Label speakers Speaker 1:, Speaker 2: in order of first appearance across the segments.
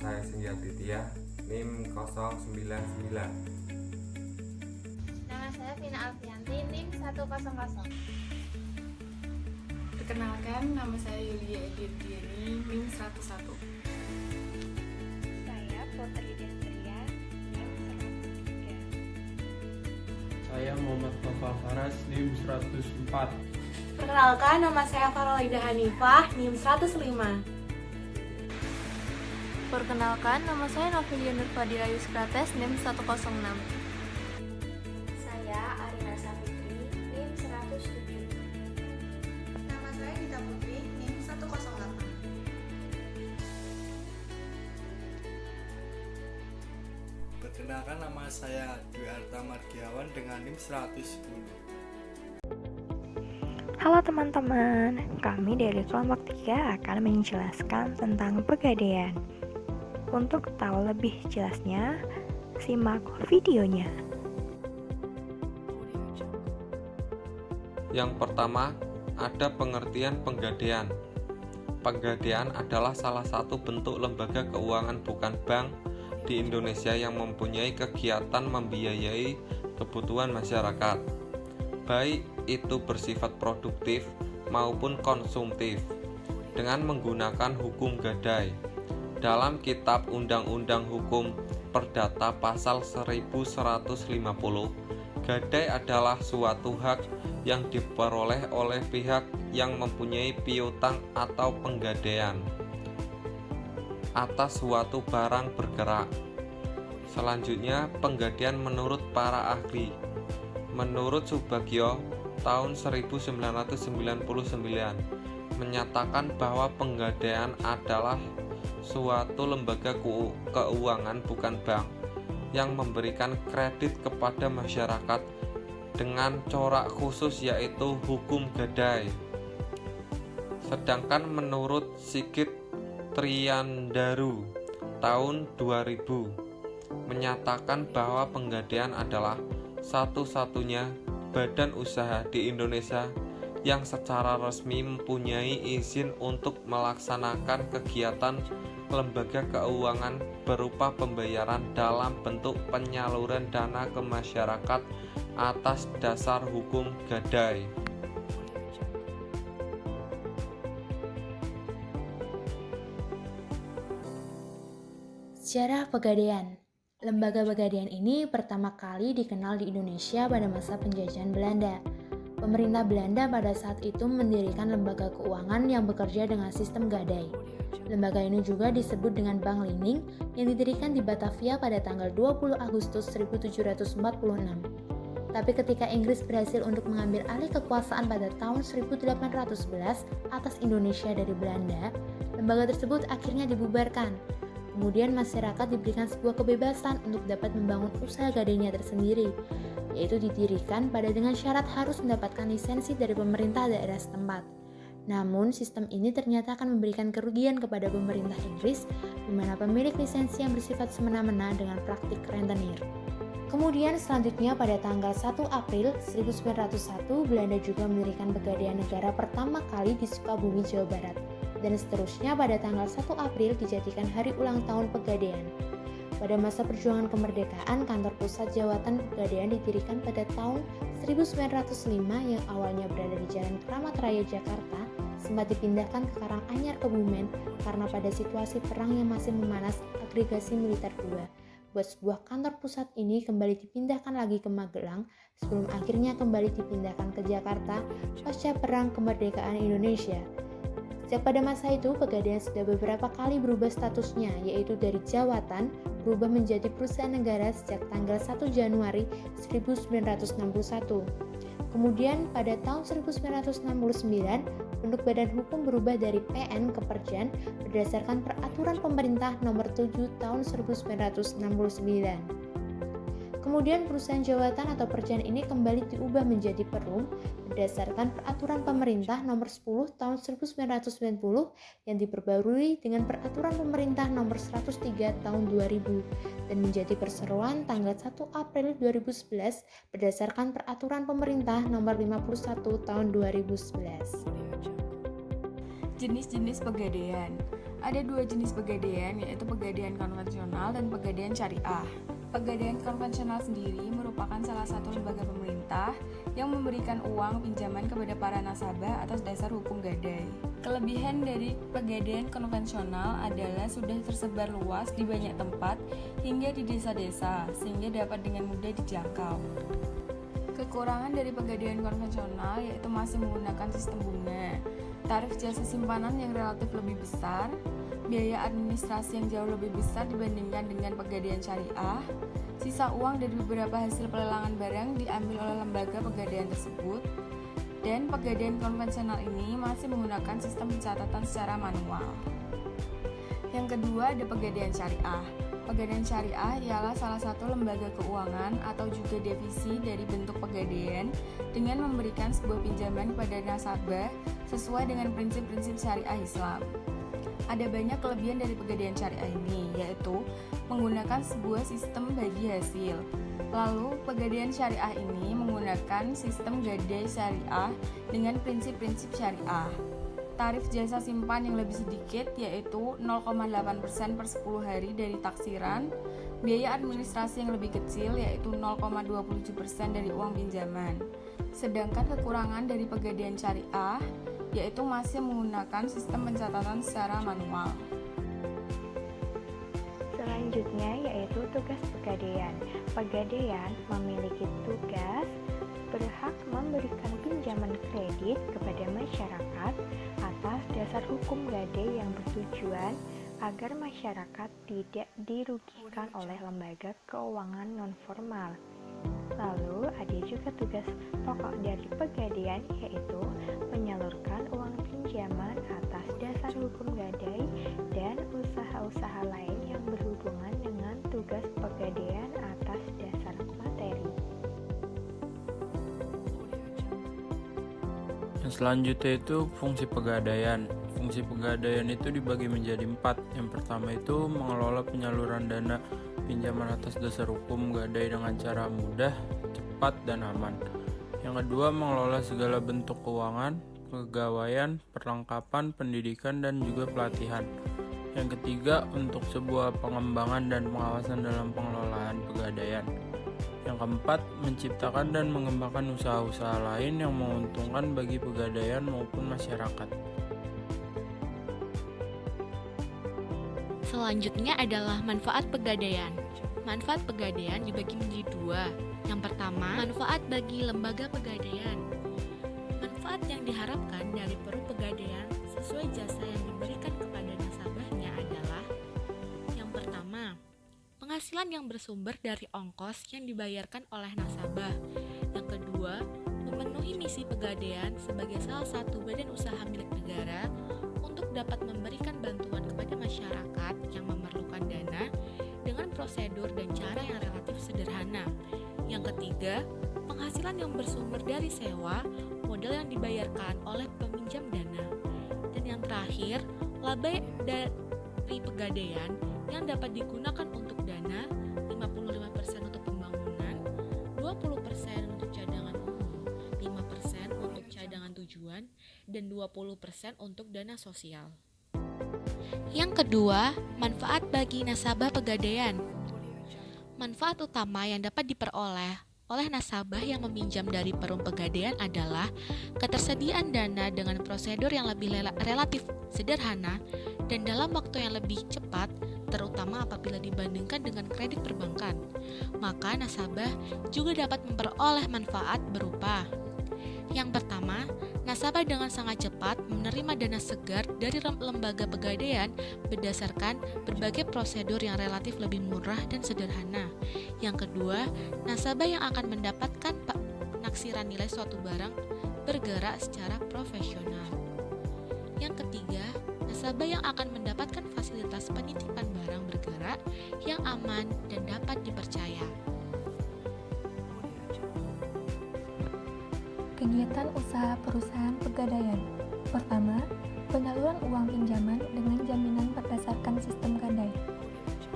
Speaker 1: saya Sindia Ditya, NIM 099.
Speaker 2: Nama saya Vina Alfianti, NIM 100.
Speaker 3: Perkenalkan, nama saya Yulia Edwirdiani, NIM 101.
Speaker 2: Saya Putri Destria, NIM 103.
Speaker 4: Saya Muhammad Noval Faras, NIM 104.
Speaker 5: Perkenalkan, nama saya Farolida Hanifah, NIM 105.
Speaker 6: Perkenalkan, nama saya Novilia Nurfadila Yuskrates, NIM 106.
Speaker 2: Saya Arina Safitri, NIM 107.
Speaker 3: Nama saya Dita Putri, NIM 108.
Speaker 7: Perkenalkan, nama saya Dwi Arta Margiawan dengan NIM 110.
Speaker 8: Halo teman-teman, kami dari kelompok 3 akan menjelaskan tentang pegadaian. Untuk tahu lebih jelasnya, simak videonya.
Speaker 1: Yang pertama, ada pengertian penggadaian. Penggadaian adalah salah satu bentuk lembaga keuangan bukan bank di Indonesia yang mempunyai kegiatan membiayai kebutuhan masyarakat, baik itu bersifat produktif maupun konsumtif, dengan menggunakan hukum gadai. Dalam Kitab Undang-Undang Hukum Perdata Pasal 1150, gadai adalah suatu hak yang diperoleh oleh pihak yang mempunyai piutang atau penggadaian atas suatu barang bergerak. Selanjutnya, penggadaian menurut para ahli. Menurut Subagio tahun 1999 menyatakan bahwa penggadaian adalah suatu lembaga keuangan bukan bank yang memberikan kredit kepada masyarakat dengan corak khusus yaitu hukum gadai. Sedangkan menurut Sigit Triyandaru tahun 2000 menyatakan bahwa penggadaian adalah satu-satunya badan usaha di Indonesia yang secara resmi mempunyai izin untuk melaksanakan kegiatan lembaga keuangan berupa pembayaran dalam bentuk penyaluran dana ke masyarakat atas dasar hukum gadai.
Speaker 5: Sejarah Pegadaian. Lembaga Pegadaian ini pertama kali dikenal di Indonesia pada masa penjajahan Belanda. Pemerintah Belanda pada saat itu mendirikan lembaga keuangan yang bekerja dengan sistem gadai. Lembaga ini juga disebut dengan Bank Lening yang didirikan di Batavia pada tanggal 20 Agustus 1746. Tapi ketika Inggris berhasil untuk mengambil alih kekuasaan pada tahun 1811 atas Indonesia dari Belanda, lembaga tersebut akhirnya dibubarkan. Kemudian masyarakat diberikan sebuah kebebasan untuk dapat membangun usaha gadainya tersendiri, yaitu didirikan dengan syarat harus mendapatkan lisensi dari pemerintah daerah setempat. Namun, sistem ini ternyata akan memberikan kerugian kepada pemerintah Inggris, di mana pemilik lisensi yang bersifat semena-mena dengan praktik rentenir. Kemudian selanjutnya pada tanggal 1 April 1901, Belanda juga mendirikan Pegadaian Negara pertama kali di Sukabumi, Jawa Barat. Dan seterusnya pada tanggal 1 April dijadikan hari ulang tahun Pegadaian. Pada masa perjuangan kemerdekaan, kantor pusat Jawatan Pegadaian didirikan pada tahun 1905 yang awalnya berada di Jalan Kramat Raya, Jakarta, sempat dipindahkan ke Karanganyar, Kebumen karena pada situasi perang yang masih memanas agregasi militer II. Buat sebuah kantor pusat ini kembali dipindahkan lagi ke Magelang sebelum akhirnya kembali dipindahkan ke Jakarta pasca Perang Kemerdekaan Indonesia. Sejak pada masa itu, Pegadaian sudah beberapa kali berubah statusnya, yaitu dari jawatan berubah menjadi perusahaan negara sejak tanggal 1 Januari 1961. Kemudian pada tahun 1969, bentuk badan hukum berubah dari PN ke Perjan berdasarkan Peraturan Pemerintah Nomor 7 Tahun 1969. Kemudian perusahaan jawatan atau perjan ini kembali diubah menjadi Perum berdasarkan Peraturan Pemerintah Nomor 10 Tahun 1990 yang diperbarui dengan Peraturan Pemerintah Nomor 103 Tahun 2000 dan menjadi perseroan tanggal 1 April 2011 berdasarkan Peraturan Pemerintah Nomor 51 Tahun 2011.
Speaker 3: Jenis-jenis pegadaian.
Speaker 9: Ada dua jenis pegadaian, yaitu pegadaian konvensional dan pegadaian syariah. Pegadaian konvensional sendiri merupakan salah satu lembaga pemerintah yang memberikan uang pinjaman kepada para nasabah atas dasar hukum gadai. Kelebihan dari pegadaian konvensional adalah sudah tersebar luas di banyak tempat hingga di desa-desa, sehingga dapat dengan mudah dijangkau. Kekurangan dari pegadaian konvensional yaitu masih menggunakan sistem bunga, tarif jasa simpanan yang relatif lebih besar, biaya administrasi yang jauh lebih besar dibandingkan dengan pegadaian syariah, sisa uang dari beberapa hasil pelelangan barang diambil oleh lembaga pegadaian tersebut, dan pegadaian konvensional ini masih menggunakan sistem pencatatan secara manual. Yang kedua ada pegadaian syariah. Pegadaian syariah ialah salah satu lembaga keuangan atau juga divisi dari bentuk pegadaian dengan memberikan sebuah pinjaman kepada nasabah sesuai dengan prinsip-prinsip syariah Islam. Ada banyak kelebihan dari pegadaian syariah ini, yaitu menggunakan sebuah sistem bagi hasil. Lalu, pegadaian syariah ini menggunakan sistem gadai syariah dengan prinsip-prinsip syariah. Tarif jasa simpan yang lebih sedikit yaitu 0,8% per 10 hari dari taksiran, biaya administrasi yang lebih kecil yaitu 0,27% dari uang pinjaman. Sedangkan kekurangan dari pegadaian syariah yaitu masih menggunakan sistem pencatatan secara manual.
Speaker 8: Selanjutnya yaitu tugas pegadaian. Pegadaian memiliki tugas berhak memberikan pinjaman kredit kepada masyarakat atas dasar hukum gadai yang bertujuan agar masyarakat tidak dirugikan oleh lembaga keuangan non-formal. Lalu ada juga tugas pokok dari pegadaian yaitu menyalurkan uang pinjaman atas dasar hukum gadai dan usaha-usaha lain yang berhubungan dengan tugas pegadaian atas dasar materi.
Speaker 4: Yang selanjutnya itu fungsi pegadaian. Fungsi pegadaian itu dibagi menjadi 4. Yang pertama itu mengelola penyaluran dana pinjaman atas dasar hukum gadai dengan cara mudah, cepat, dan aman. Yang kedua mengelola segala bentuk keuangan, kepegawaian, perlengkapan, pendidikan, dan juga pelatihan. Yang ketiga untuk sebuah pengembangan dan pengawasan dalam pengelolaan pegadaian. Yang keempat, menciptakan dan mengembangkan usaha-usaha lain yang menguntungkan bagi pegadaian maupun masyarakat.
Speaker 10: Selanjutnya adalah manfaat pegadaian. Manfaat pegadaian dibagi menjadi 2. Yang pertama, manfaat bagi lembaga pegadaian. Manfaat yang diharapkan dari perum pegadaian sesuai jasa yang diberikan kepada nasabahnya adalah: yang pertama, penghasilan yang bersumber dari ongkos yang dibayarkan oleh nasabah. Yang kedua, memenuhi misi pegadaian sebagai salah satu badan usaha milik negara untuk dapat memberikan bantuan kepada masyarakat yang memerlukan dana dengan prosedur dan cara yang relatif sederhana. Yang ketiga, penghasilan yang bersumber dari sewa, modal yang dibayarkan oleh peminjam dana. Dan yang terakhir, laba dari pegadaian yang dapat digunakan untuk dana, 55% untuk pembangunan, 20% untuk cadangan umum, 5% untuk cadangan tujuan, dan 20% untuk dana sosial. Yang kedua, manfaat bagi nasabah pegadaian. Manfaat utama yang dapat diperoleh oleh nasabah yang meminjam dari perum pegadaian adalah ketersediaan dana dengan prosedur yang lebih relatif sederhana dan dalam waktu yang lebih cepat, terutama apabila dibandingkan dengan kredit perbankan. Maka nasabah juga dapat memperoleh manfaat berupa: yang pertama, nasabah dengan sangat cepat menerima dana segar dari lembaga pegadaian berdasarkan berbagai prosedur yang relatif lebih murah dan sederhana. Yang kedua, nasabah yang akan mendapatkan penaksiran nilai suatu barang bergerak secara profesional. Yang ketiga, nasabah yang akan mendapatkan fasilitas penitipan barang bergerak yang aman dan dapat dipercaya.
Speaker 11: Kegiatan usaha perusahaan pegadaian. Pertama, penyaluran uang pinjaman dengan jaminan berdasarkan sistem gadai.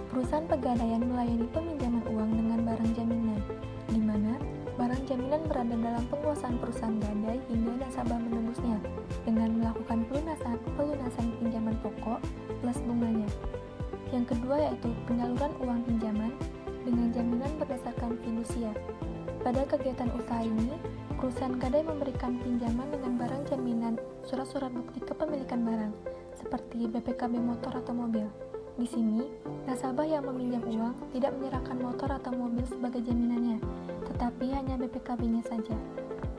Speaker 11: Perusahaan pegadaian melayani peminjaman uang dengan barang jaminan, di mana barang barang jaminan berada dalam penguasaan perusahaan gadai hingga nasabah menebusnya dengan melakukan pelunasan pinjaman pokok plus bunganya. Yang kedua yaitu penyaluran uang pinjaman dengan jaminan berdasarkan fidusia. Pada kegiatan usaha ini, perusahaan gadai memberikan pinjaman dengan barang jaminan surat-surat bukti kepemilikan barang, seperti BPKB motor atau mobil. Di sini, nasabah yang meminjam uang tidak menyerahkan motor atau mobil sebagai jaminannya, tetapi hanya BPKB-nya saja.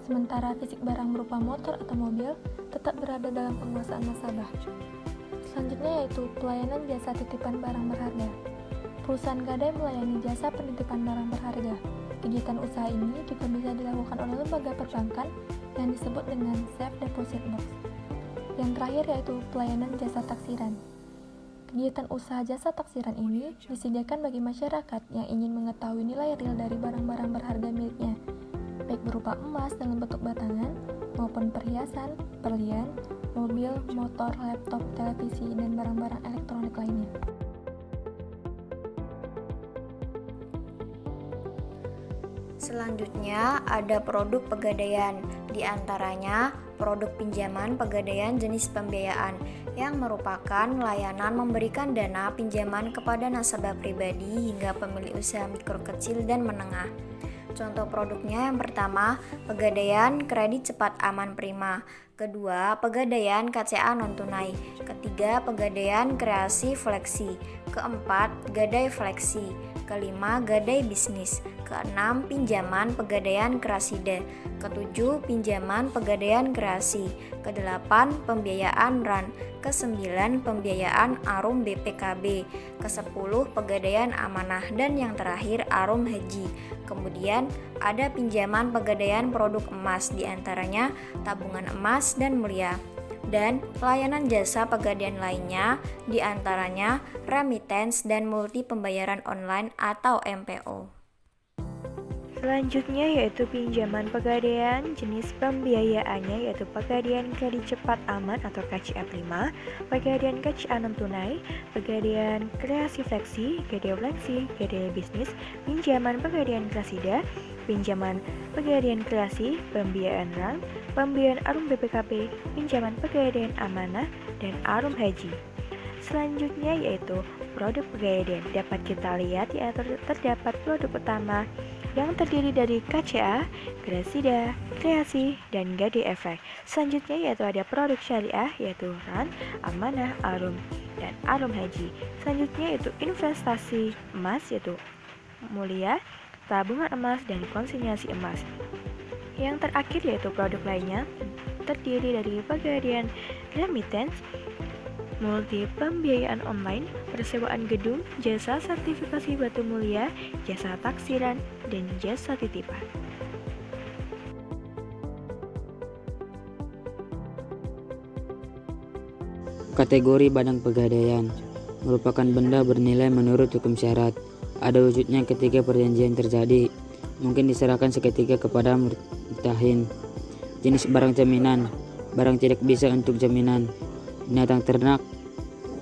Speaker 11: Sementara fisik barang berupa motor atau mobil tetap berada dalam penguasaan nasabah. Selanjutnya yaitu pelayanan jasa titipan barang berharga. Perusahaan gadai melayani jasa penitipan barang berharga. Kegiatan usaha ini juga bisa dilakukan oleh lembaga perbankan yang disebut dengan Safe Deposit Box. Yang terakhir yaitu pelayanan jasa taksiran. Kegiatan usaha jasa taksiran ini disediakan bagi masyarakat yang ingin mengetahui nilai real dari barang-barang berharga miliknya, baik berupa emas dalam bentuk batangan, maupun perhiasan, berlian, mobil, motor, laptop, televisi, dan barang-barang elektronik lainnya.
Speaker 12: Selanjutnya ada produk pegadaian, di antaranya produk pinjaman pegadaian jenis pembiayaan yang merupakan layanan memberikan dana pinjaman kepada nasabah pribadi hingga pemilik usaha mikro kecil dan menengah. Contoh produknya yang pertama, pegadaian kredit cepat aman prima. Kedua, pegadaian KCA non tunai. Ketiga, pegadaian kreasi fleksi. Keempat, gadai fleksi. Kelima, gadai bisnis. Keenam, pinjaman pegadaian Krasida. Ketujuh, pinjaman pegadaian kreasi. Kedelapan, pembiayaan RAN. Kesembilan, pembiayaan Arum BPKB. Kesepuluh, pegadaian amanah. Dan yang terakhir, Arum Haji. Kemudian ada pinjaman pegadaian produk emas, diantaranya tabungan emas dan mulia. Dan layanan jasa pegadaian lainnya, diantaranya remittance dan multi pembayaran online atau MPO.
Speaker 8: Selanjutnya yaitu pinjaman pegadaian, jenis pembiayaannya yaitu pegadaian kredit cepat aman atau KCA Prima, pegadaian KCA non tunai, pegadaian kreasi fleksi, gadai fleksi, gadai bisnis, pinjaman pegadaian Krasida, pinjaman pegadaian kreasi, pembiayaan RAN, pembiayaan Arum BPKB, pinjaman pegadaian amanah, dan Arum Haji. Selanjutnya yaitu produk pegadaian. Dapat kita lihat ya, terdapat produk utama yang terdiri dari KCA, Krasida, Kreasi, dan Gadai Efek. Selanjutnya yaitu ada produk syariah yaitu RAN, Amanah, Arum, dan Arum Haji. Selanjutnya yaitu investasi emas yaitu Mulia, tabungan emas, dan konsinyasi emas. Yang terakhir yaitu produk lainnya terdiri dari pegadaian remittance, multi pembiayaan online, persewaan gedung, jasa sertifikasi batu mulia, jasa taksiran, dan jasa titipan.
Speaker 13: Kategori barang pegadaian merupakan benda bernilai menurut hukum syarat. Ada wujudnya ketika perjanjian terjadi, mungkin diserahkan seketika kepada murtahin. Jenis barang jaminan, barang tidak bisa untuk jaminan, binatang ternak,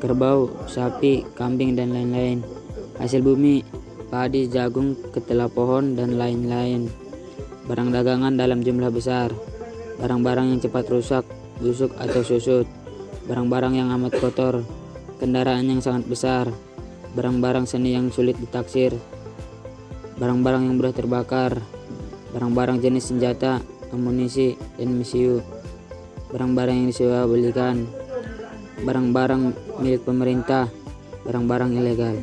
Speaker 13: kerbau, sapi, kambing, dan lain-lain. Hasil bumi, padi, jagung, ketela pohon, dan lain-lain. Barang dagangan dalam jumlah besar, barang-barang yang cepat rusak, busuk, atau susut, barang-barang yang amat kotor, kendaraan yang sangat besar, barang-barang seni yang sulit ditaksir, barang-barang yang mudah terbakar, barang-barang jenis senjata, amunisi, dan misiu, barang-barang yang disewa belikan, barang-barang milik pemerintah, barang-barang ilegal.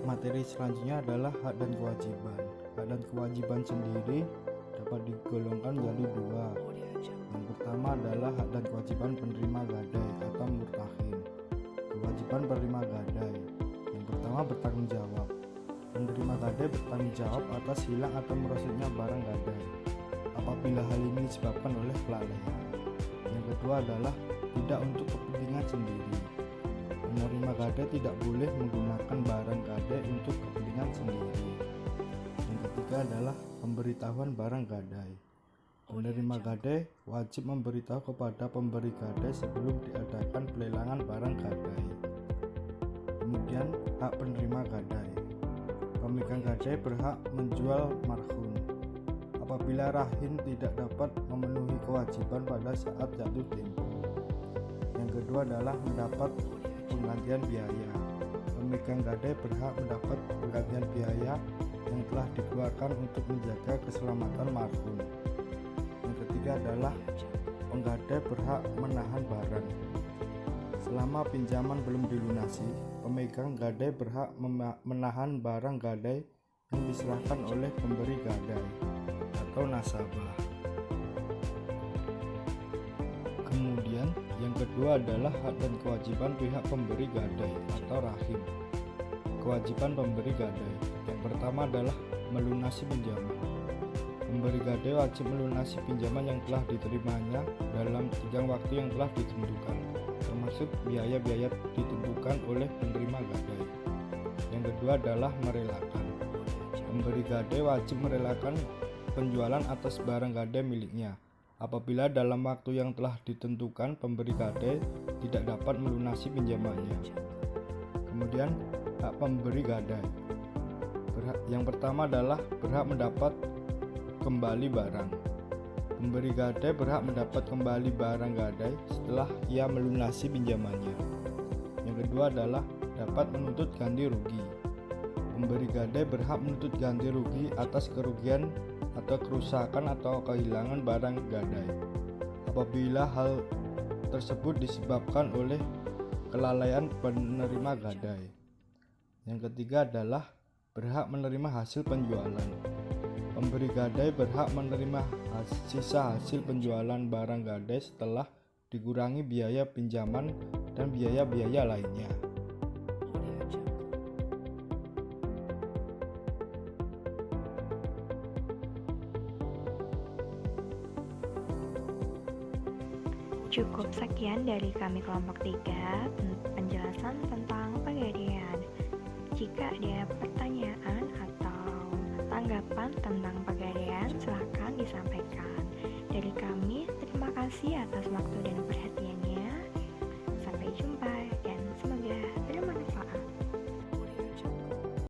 Speaker 14: Materi selanjutnya adalah hak dan kewajiban. Hak dan kewajiban sendiri dapat digolongkan menjadi dua. Yang pertama adalah hak dan kewajiban penerima gadai atau murtahin. Kewajiban penerima gadai yang pertama bertanggung jawab. Penerima gadai bertanggung jawab atas hilang atau merosotnya barang gadai apabila hal ini disebabkan oleh kelalaian. Yang kedua adalah tidak untuk kepentingan sendiri. Penerima gadai tidak boleh menggunakan barang gadai untuk kepentingan sendiri. Yang ketiga adalah pemberitahuan barang gadai. Penerima gadai wajib memberitahu kepada pemberi gadai sebelum diadakan pelelangan barang gadai. Kemudian hak penerima gadai. Pemegang gadai berhak menjual marhum apabila rahin tidak dapat memenuhi kewajiban pada saat jatuh tempo. Yang kedua adalah mendapat penggantian biaya. Pemegang gadai berhak mendapat penggantian biaya yang telah dikeluarkan untuk menjaga keselamatan marhum. Yang ketiga adalah penggadai berhak menahan barang. Selama pinjaman belum dilunasi, pemegang gadai berhak menahan barang gadai yang diserahkan oleh pemberi gadai atau nasabah. Kemudian yang kedua adalah hak dan kewajiban pihak pemberi gadai atau rahim. Kewajiban pemberi gadai yang pertama adalah melunasi pinjaman. Pemberi gadai wajib melunasi pinjaman yang telah diterimanya dalam tenggang waktu yang telah ditentukan, termasuk biaya-biaya ditentukan oleh penerima gadai. Yang kedua adalah merelakan. Pemberi gadai wajib merelakan penjualan atas barang gadai miliknya apabila dalam waktu yang telah ditentukan pemberi gadai tidak dapat melunasi pinjamannya. Kemudian hak pemberi gadai. Yang pertama adalah berhak mendapat kembali barang. Pemberi gadai berhak mendapat kembali barang gadai setelah ia melunasi pinjamannya. Yang kedua adalah dapat menuntut ganti rugi. Pemberi gadai berhak menuntut ganti rugi atas kerugian atau kerusakan atau kehilangan barang gadai apabila hal tersebut disebabkan oleh kelalaian penerima gadai. Yang ketiga adalah berhak menerima hasil penjualan. Pemberi gadai berhak menerima sisa hasil penjualan barang gadai setelah dikurangi biaya pinjaman dan biaya-biaya lainnya.
Speaker 8: Cukup sekian dari kami kelompok 3 penjelasan tentang pegadaian. Jika ada pertanyaan atau tanggapan tentang pegadaian, silakan disampaikan. Dari kami, terima kasih atas waktu dan perhatian.